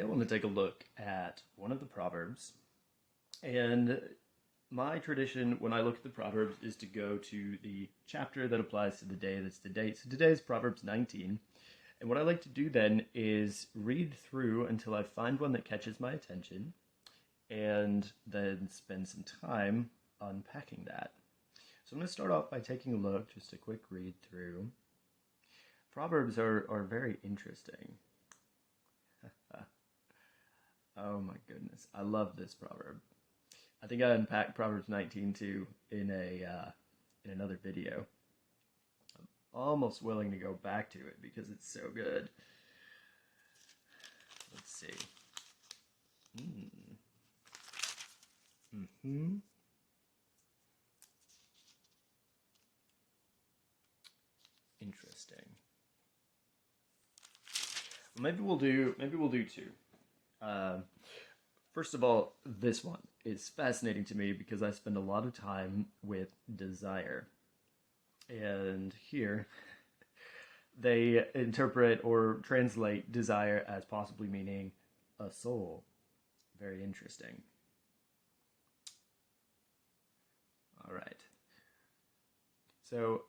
I want to take a look at one of the Proverbs. And my tradition when I look at the Proverbs is to go to the chapter that applies to the day that's the date. So today is Proverbs 19. And what I like to do then is read through until I find one that catches my attention and then spend some time unpacking that. So I'm going to start off by taking a look, just a quick read through. Proverbs are very interesting. Oh my goodness, I love this proverb. I think I unpacked Proverbs 19 too in another video. I'm almost willing to go back to it because it's so good. Let's see. Interesting. Well, maybe we'll do two. First of all, this one is fascinating to me because I spend a lot of time with desire. And here, they interpret or translate desire as possibly meaning a soul. Very interesting. All right. So,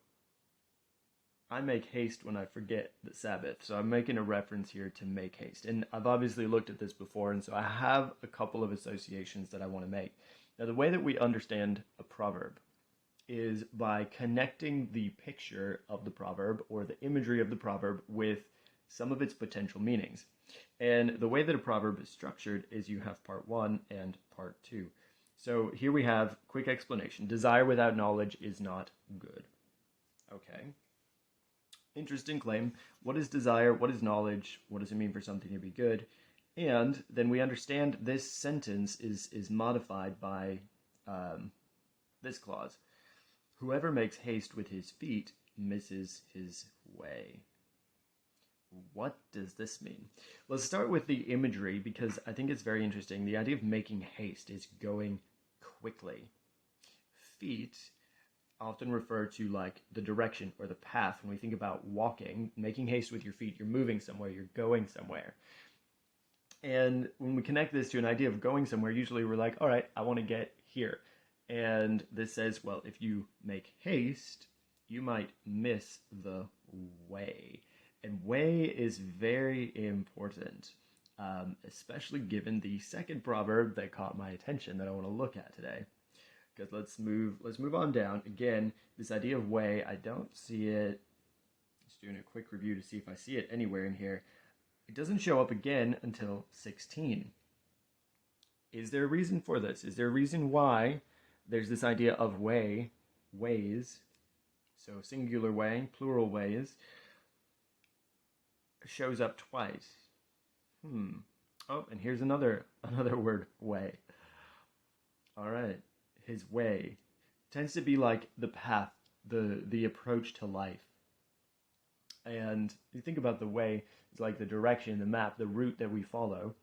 I make haste when I forget the Sabbath. So I'm making a reference here to make haste. And I've obviously looked at this before, and so I have a couple of associations that I want to make. Now, the way that we understand a proverb is by connecting the picture of the proverb or the imagery of the proverb with some of its potential meanings. And the way that a proverb is structured is you have part one and part two. So here we have quick explanation. Desire without knowledge is not good. Okay. Interesting claim. What is desire? What is knowledge? What does it mean for something to be good? And then we understand this sentence is modified by this clause. Whoever makes haste with his feet misses his way. What does this mean? Let's start with the imagery because I think it's very interesting. The idea of making haste is going quickly. Feet often refer to like the direction or the path. When we think about walking, making haste with your feet, you're moving somewhere, you're going somewhere. And when we connect this to an idea of going somewhere, usually we're like, all right, I want to get here. And this says, well, if you make haste, you might miss the way. And way is very important, especially given the second proverb that caught my attention that I want to look at today. Because let's move on down. Again, this idea of way, I don't see it. Just doing a quick review to see if I see it anywhere in here. It doesn't show up again until 16. Is there a reason for this? Is there a reason why there's this idea of way, ways, so singular way, plural ways, shows up twice? Oh, and here's another word, way. All right. His way tends to be like the path, the approach to life. And you think about the way, it's like the direction, the map, the route that we follow.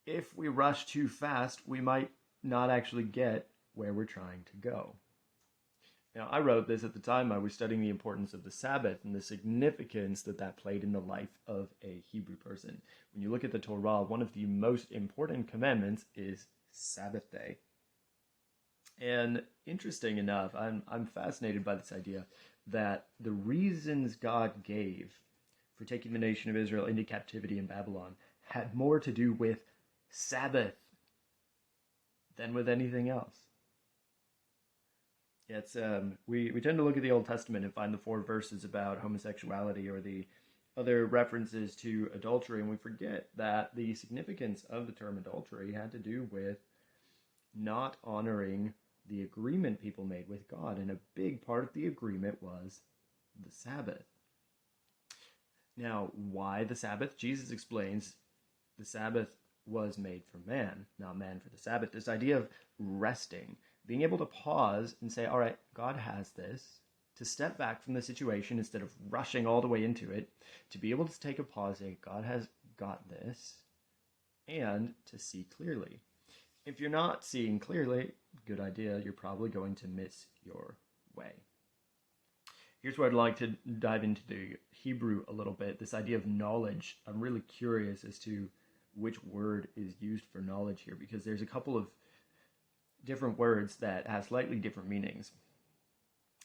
If we rush too fast, we might not actually get where we're trying to go. Now, I wrote this at the time I was studying the importance of the Sabbath and the significance that played in the life of a Hebrew person. When you look at the Torah, one of the most important commandments is Sabbath day. And interesting enough, I'm fascinated by this idea that the reasons God gave for taking the nation of Israel into captivity in Babylon had more to do with Sabbath than with anything else. It's we tend to look at the Old Testament and find the 4 verses about homosexuality or the other references to adultery, and we forget that the significance of the term adultery had to do with not honoring the agreement people made with God, and a big part of the agreement was the Sabbath. Now, why the Sabbath? Jesus explains the Sabbath was made for man, not man for the Sabbath. This idea of resting, being able to pause and say, all right, God has this, to step back from the situation instead of rushing all the way into it, to be able to take a pause, say, God has got this, and to see clearly. If you're not seeing clearly, good idea, you're probably going to miss your way. Here's where I'd like to dive into the Hebrew a little bit. This idea of knowledge. I'm really curious as to which word is used for knowledge here, because there's a couple of different words that have slightly different meanings.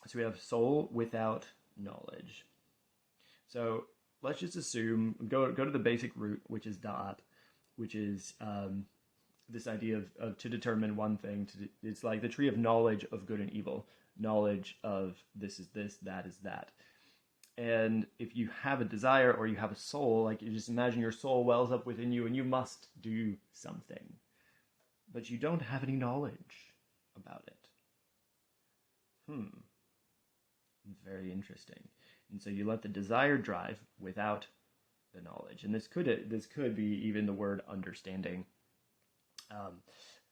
So we have soul without knowledge. So let's just assume, go to the basic root, which is da'at, which is this idea of to determine one thing. It's like the tree of knowledge of good and evil. Knowledge of this is this, that is that. And if you have a desire or you have a soul, like you just imagine your soul wells up within you and you must do something, but you don't have any knowledge about it. Very interesting. And so you let the desire drive without the knowledge. And this could be even the word understanding.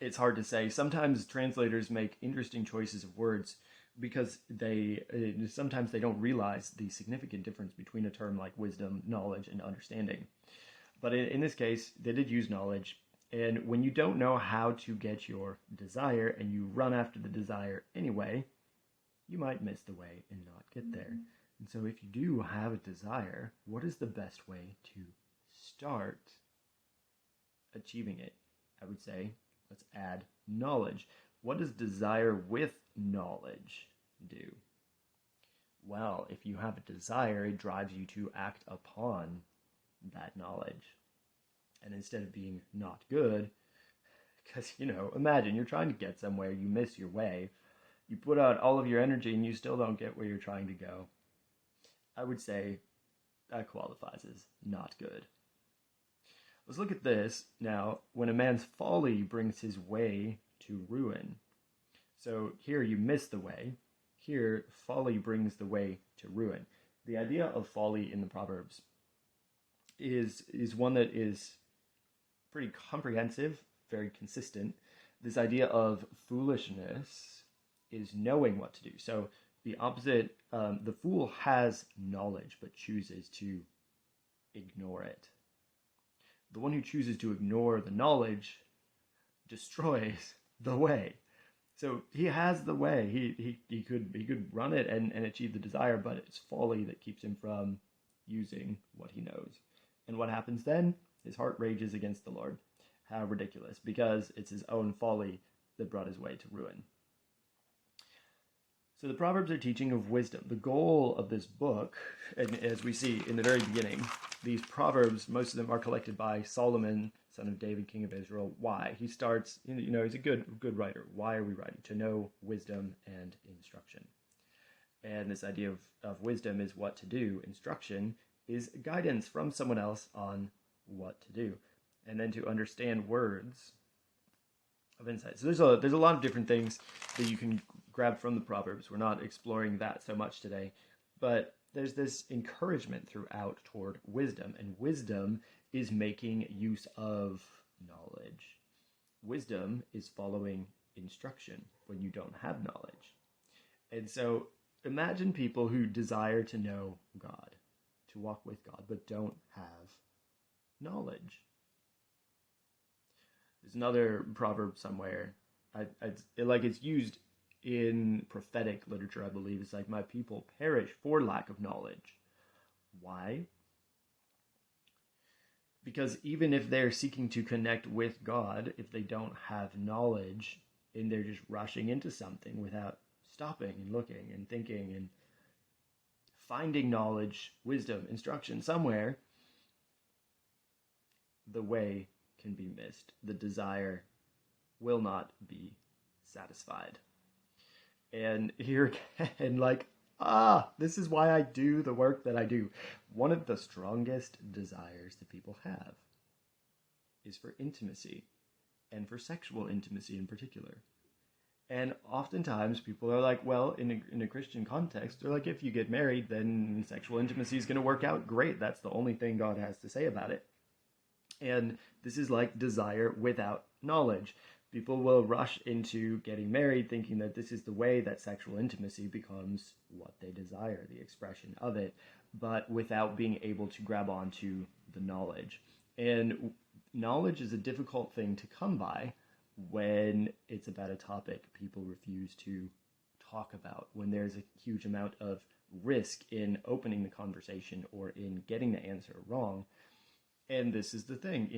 It's hard to say. Sometimes translators make interesting choices of words because sometimes they don't realize the significant difference between a term like wisdom, knowledge, and understanding. But in this case, they did use knowledge. And when you don't know how to get your desire and you run after the desire anyway, you might miss the way and not get there. And so if you do have a desire, what is the best way to start achieving it? I would say, let's add knowledge. What does desire with knowledge do? Well, if you have a desire, it drives you to act upon that knowledge. And instead of being not good, because, imagine you're trying to get somewhere, you miss your way, you put out all of your energy and you still don't get where you're trying to go. I would say that qualifies as not good. Let's look at this now. When a man's folly brings his way to ruin. So here you miss the way. Here, folly brings the way to ruin. The idea of folly in the Proverbs is one that is pretty comprehensive, very consistent. This idea of foolishness is knowing what to do. So the opposite, the fool has knowledge but chooses to ignore it. The one who chooses to ignore the knowledge destroys the way. So he has the way. He could run it and achieve the desire, but it's folly that keeps him from using what he knows. And what happens then? His heart rages against the Lord. How ridiculous, because it's his own folly that brought his way to ruin. So the Proverbs are teaching of wisdom. The goal of this book, and as we see in the very beginning, these Proverbs, most of them are collected by Solomon, son of David, king of Israel. Why? He starts, he's a good writer. Why are we writing? To know wisdom and instruction. And this idea of wisdom is what to do. Instruction is guidance from someone else on what to do. And then to understand words of insight. So there's a lot of different things that you can grab from the Proverbs. We're not exploring that so much today, but there's this encouragement throughout toward wisdom, and wisdom is making use of knowledge. Wisdom is following instruction when you don't have knowledge. And so imagine people who desire to know God, to walk with God, but don't have knowledge. There's another proverb somewhere. It's used in prophetic literature, I believe. It's like, my people perish for lack of knowledge. Why? Because even if they're seeking to connect with God, if they don't have knowledge and they're just rushing into something without stopping and looking and thinking and finding knowledge, wisdom, instruction somewhere, the way can be missed. The desire will not be satisfied. And here again, this is why I do the work that I do. One of the strongest desires that people have is for intimacy, and for sexual intimacy in particular. And oftentimes people are like, well, in a Christian context, they're like, if you get married, then sexual intimacy is going to work out great. That's the only thing God has to say about it. And this is like desire without knowledge. People will rush into getting married thinking that this is the way that sexual intimacy becomes what they desire, the expression of it, but without being able to grab onto the knowledge. And knowledge is a difficult thing to come by when it's about a topic people refuse to talk about, when there's a huge amount of risk in opening the conversation or in getting the answer wrong. And this is the thing,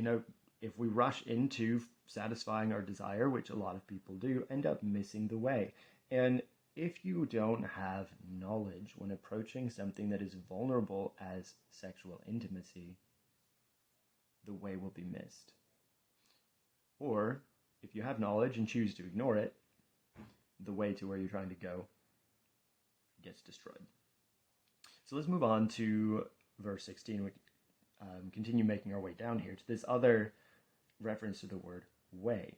if we rush into satisfying our desire, which a lot of people do, end up missing the way. And if you don't have knowledge when approaching something that is vulnerable as sexual intimacy, the way will be missed. Or if you have knowledge and choose to ignore it, the way to where you're trying to go gets destroyed. So let's move on to verse 16. We continue making our way down here to this other reference to the word way.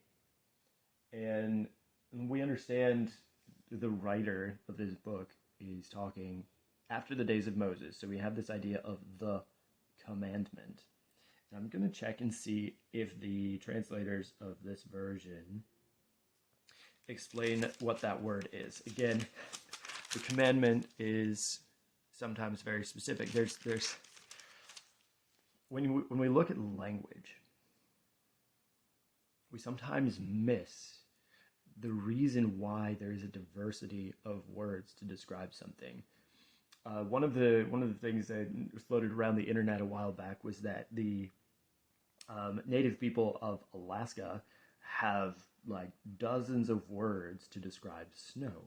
And we understand the writer of this book is talking after the days of Moses. So we have this idea of the commandment. And I'm going to check and see if the translators of this version explain what that word is. Again, the commandment is sometimes very specific. There's when we look at language, we sometimes miss the reason why there is a diversity of words to describe something. One of the things that floated around the internet a while back was that the native people of Alaska have like dozens of words to describe snow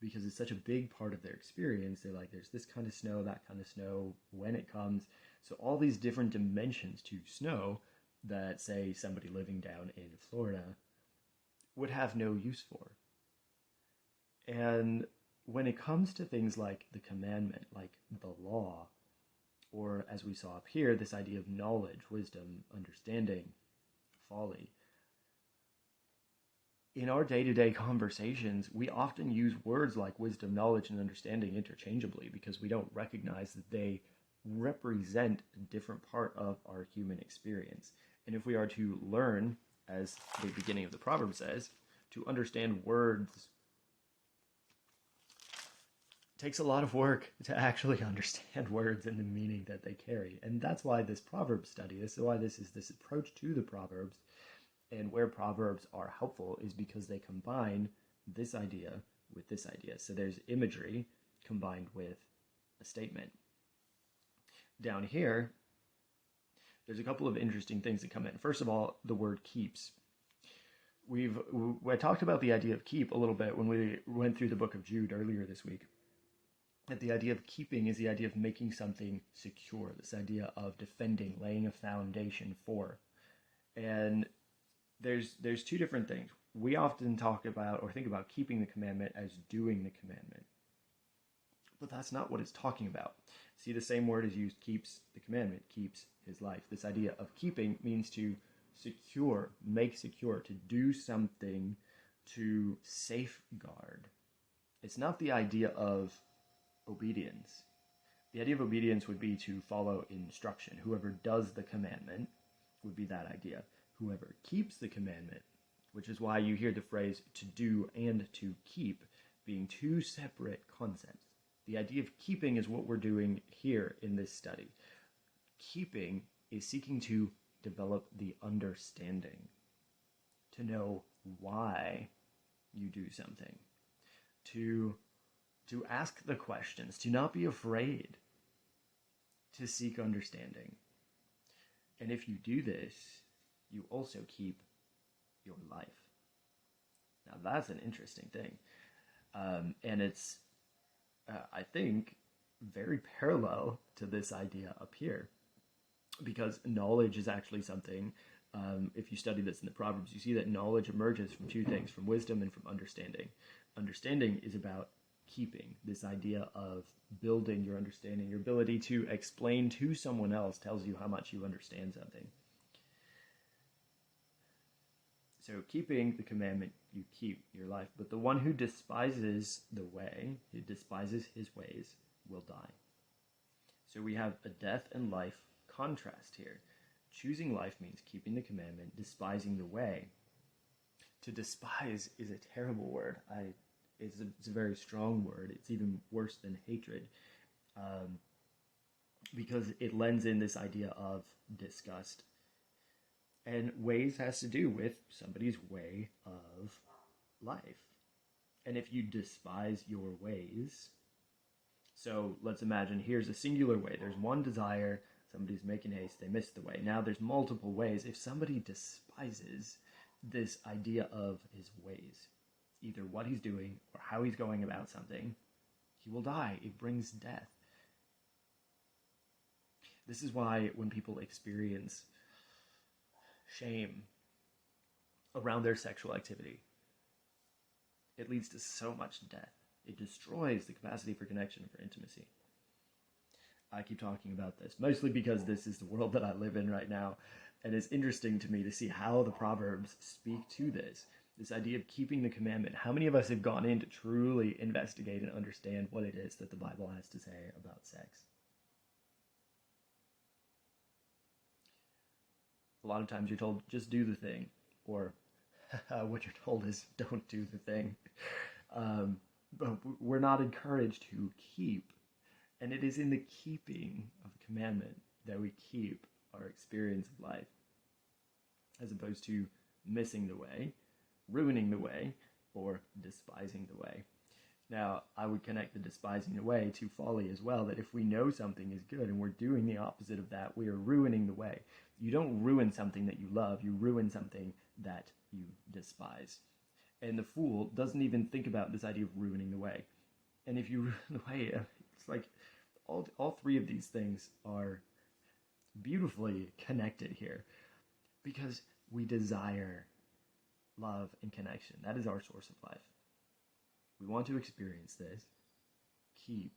because it's such a big part of their experience. They're like, there's this kind of snow, that kind of snow, when it comes. So all these different dimensions to snow that, say, somebody living down in Florida would have no use for. And when it comes to things like the commandment, like the law, or as we saw up here, this idea of knowledge, wisdom, understanding, folly, in our day-to-day conversations, we often use words like wisdom, knowledge, and understanding interchangeably because we don't recognize that they represent a different part of our human experience. And if we are to learn, as the beginning of the Proverb says, to understand words, it takes a lot of work to actually understand words and the meaning that they carry. And that's why this Proverb study, this is why this is this approach to the Proverbs, and where Proverbs are helpful is because they combine this idea with this idea. So there's imagery combined with a statement. Down here, there's a couple of interesting things that come in. First of all, the word keeps. I talked about the idea of keep a little bit when we went through the book of Jude earlier this week. That the idea of keeping is the idea of making something secure, this idea of defending, laying a foundation for. And there's two different things. We often talk about or think about keeping the commandment as doing the commandment. But that's not what it's talking about. See, the same word is used, keeps the commandment, keeps his life. This idea of keeping means to secure, make secure, to do something to safeguard. It's not the idea of obedience. The idea of obedience would be to follow instruction. Whoever does the commandment would be that idea. Whoever keeps the commandment, which is why you hear the phrase to do and to keep being two separate concepts. The idea of keeping is what we're doing here in this study. Keeping is seeking to develop the understanding, to know why you do something, to ask the questions, to not be afraid, to seek understanding. And if you do this, you also keep your life. Now that's an interesting thing. And it's, I think, very parallel to this idea up here. Because knowledge is actually something, if you study this in the Proverbs, you see that knowledge emerges from two things, from wisdom and from understanding. Understanding is about keeping, this idea of building your understanding. Your ability to explain to someone else tells you how much you understand something. So keeping the commandment, you keep your life. But the one who despises the way, who despises his ways, will die. So we have a death and life contrast here. Choosing life means keeping the commandment, despising the way. To despise is a terrible word. It's a very strong word. It's even worse than hatred, because it lends in this idea of disgust. And ways has to do with somebody's way of life. And if you despise your ways, So let's imagine here's a singular way. There's one desire, somebody's making haste, they missed the way. Now there's multiple ways. If somebody despises this idea of his ways, either what he's doing or how he's going about something, he will die. It brings death. This is why when people experience shame around their sexual activity, it leads to so much death. It destroys the capacity for connection and for intimacy. I keep talking about this, mostly because this is the world that I live in right now, and it's interesting to me to see how the Proverbs speak to this idea of keeping the commandment. How many of us have gone in to truly investigate and understand what it is that the Bible has to say about sex? A lot of times you're told, just do the thing, or what you're told is, don't do the thing. But we're not encouraged to keep. And it is in the keeping of the commandment that we keep our experience of life, as opposed to missing the way, ruining the way, or despising the way. Now, I would connect the despising the way to folly as well, that if we know something is good and we're doing the opposite of that, we are ruining the way. You don't ruin something that you love, you ruin something that you despise. And the fool doesn't even think about this idea of ruining the way. And if you ruin the way, it's like all three of these things are beautifully connected here, because we desire love and connection. That is our source of life. We want to experience this. Keep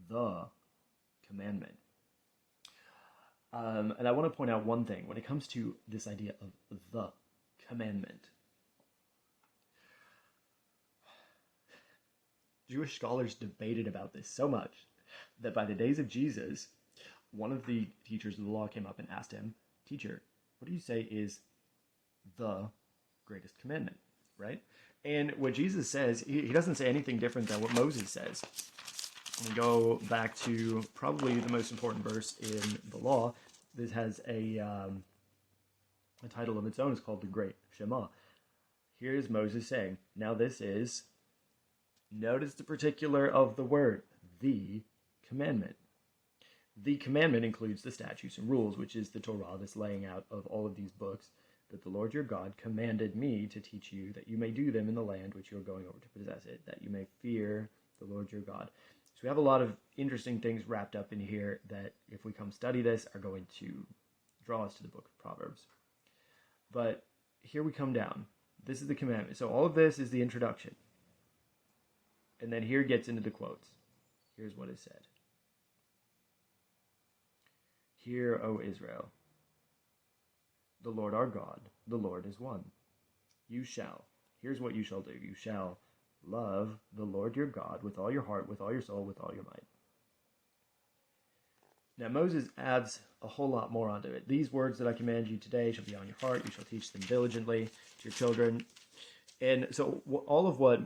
the commandment. And I want to point out one thing when it comes to this idea of the commandment. Jewish scholars debated about this so much that by the days of Jesus, one of the teachers of the law came up and asked him, "Teacher, what do you say is the greatest commandment?" Right? And what Jesus says, he doesn't say anything different than what Moses says. We go back to probably the most important verse in the law. This has a title of its own. It's called the Great Shema. Here's Moses saying, now this is, notice the particular of the word, the commandment. The commandment includes the statutes and rules, which is the Torah, this laying out of all of these books, that the Lord your God commanded me to teach you, that you may do them in the land which you are going over to possess it, that you may fear the Lord your God. So we have a lot of interesting things wrapped up in here that, if we come study this, are going to draw us to the book of Proverbs. But here we come down. This is the commandment. So all of this is the introduction. And then here gets into the quotes. Here's what is said. Hear, O Israel, the Lord our God, the Lord is one. You shall, here's what you shall do. You shall love the Lord your God with all your heart, with all your soul, with all your might. Now Moses adds a whole lot more onto it. These words that I command you today shall be on your heart. You shall teach them diligently to your children. And so all of what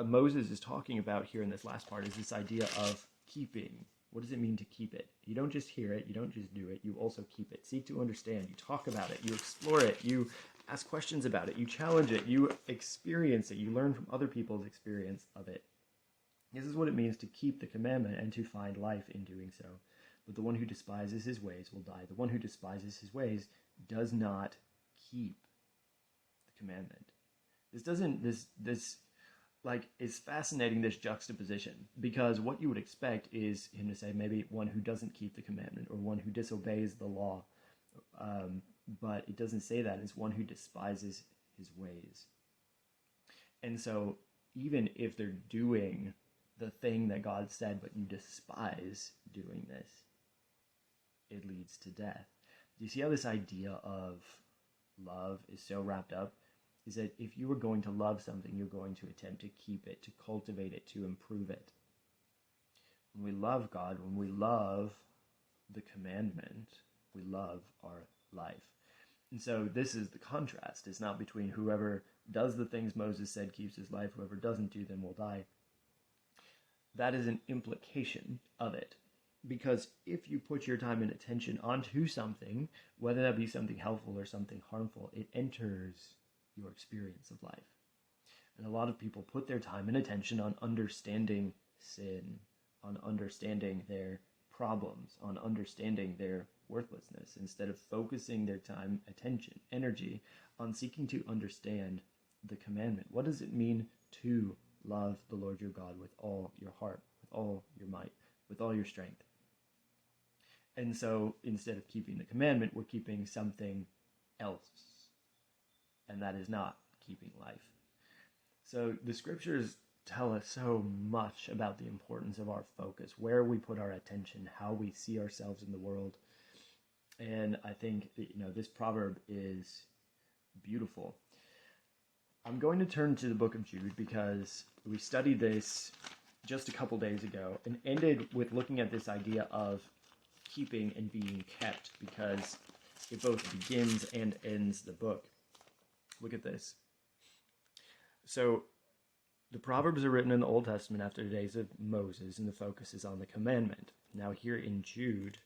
Moses is talking about here in this last part is this idea of keeping. What does it mean to keep it? You don't just hear it, you don't just do it, you also keep it. Seek to understand, you talk about it, you explore it, you ask questions about it, you challenge it, you experience it, you learn from other people's experience of it. This is what it means to keep the commandment and to find life in doing so. But the one who despises his ways will die. The one who despises his ways does not keep the commandment. It's fascinating, this juxtaposition, because what you would expect is him to say maybe one who doesn't keep the commandment or one who disobeys the law. But it doesn't say that. It's one who despises his ways. And so even if they're doing the thing that God said, but you despise doing this, it leads to death. Do you see how this idea of love is so wrapped up? Is that if you are going to love something, you're going to attempt to keep it, to cultivate it, to improve it. When we love God, when we love the commandment, we love our life. And so this is the contrast. It's not between whoever does the things Moses said keeps his life, whoever doesn't do them will die. That is an implication of it. Because if you put your time and attention onto something, whether that be something helpful or something harmful, it enters your experience of life. And a lot of people put their time and attention on understanding sin on understanding their problems, on understanding their worthlessness, instead of focusing their time, attention, energy on seeking to understand the commandment. What does it mean to love the Lord your God with all your heart, with all your might, with all your strength? And so instead of keeping the commandment, we're keeping something else. And that is not keeping life. So the scriptures tell us so much about the importance of our focus, where we put our attention, how we see ourselves in the world. And I think, this proverb is beautiful. I'm going to turn to the book of Jude because we studied this just a couple days ago and ended with looking at this idea of keeping and being kept, because it both begins and ends the book. Look at this. So the Proverbs are written in the Old Testament after the days of Moses, and the focus is on the commandment. Now here in Jude,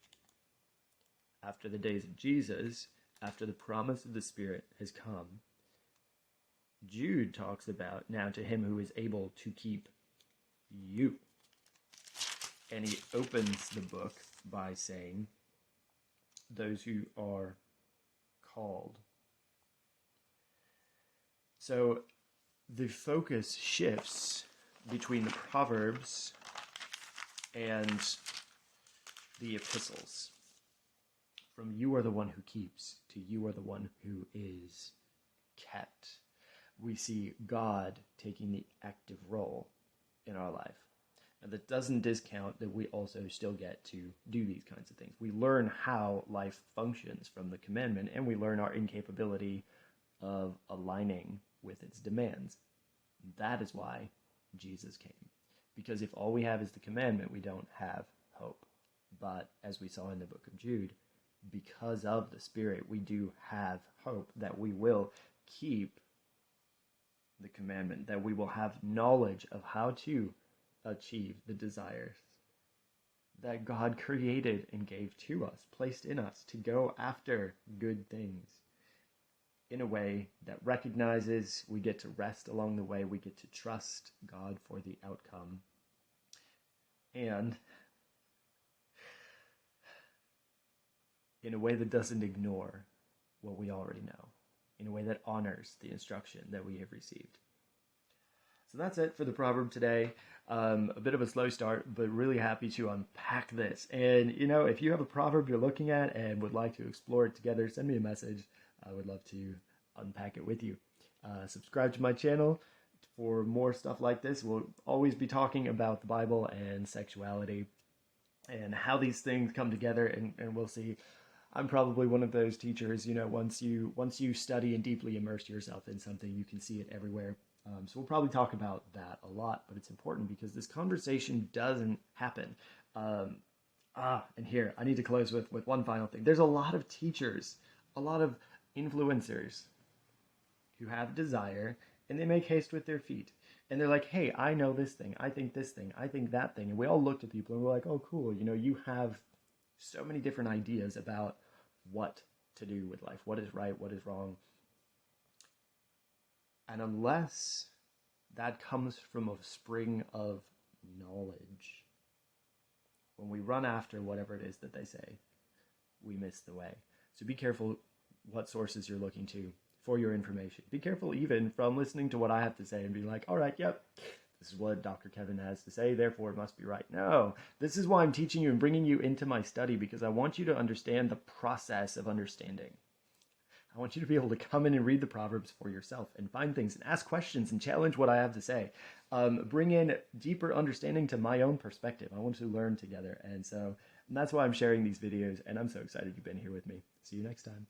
after the days of Jesus, after the promise of the Spirit has come, Jude talks about now to him who is able to keep you. And he opens the book by saying, those who are called. So the focus shifts between the Proverbs and the epistles. From you are the one who keeps to you are the one who is kept. We see God taking the active role in our life. And that doesn't discount that we also still get to do these kinds of things. We learn how life functions from the commandment, and we learn our incapability of aligning with its demands. That is why Jesus came. Because if all we have is the commandment, we don't have hope. But as we saw in the book of Jude, because of the Spirit, we do have hope that we will keep the commandment, that we will have knowledge of how to achieve the desires that God created and gave to us, placed in us to go after good things in a way that recognizes we get to rest along the way, we get to trust God for the outcome, and in a way that doesn't ignore what we already know, in a way that honors the instruction that we have received. So that's it for the proverb today. A bit of a slow start, but really happy to unpack this. And, if you have a proverb you're looking at and would like to explore it together, send me a message. I would love to unpack it with you. Subscribe to my channel for more stuff like this. We'll always be talking about the Bible and sexuality and how these things come together, and we'll see. I'm probably one of those teachers, once you study and deeply immerse yourself in something, you can see it everywhere. So we'll probably talk about that a lot, but it's important because this conversation doesn't happen. And here, I need to close with one final thing. There's a lot of teachers, a lot of influencers who have desire, and they make haste with their feet. And they're like, hey, I know this thing, I think this thing, I think that thing. And we all looked at people and we're like, oh, cool, you have so many different ideas about what to do with life, what is right, what is wrong. And unless that comes from a spring of knowledge, when we run after whatever it is that they say, we miss the way. So be careful what sources you're looking to for your information. Be careful even from listening to what I have to say and being like, all right, yep, this is what Dr. Kevin has to say, therefore it must be right. No, this is why I'm teaching you and bringing you into my study, because I want you to understand the process of understanding. I want you to be able to come in and read the Proverbs for yourself and find things and ask questions and challenge what I have to say. Bring in deeper understanding to my own perspective. I want to learn together. And that's why I'm sharing these videos, and I'm so excited you've been here with me. See you next time.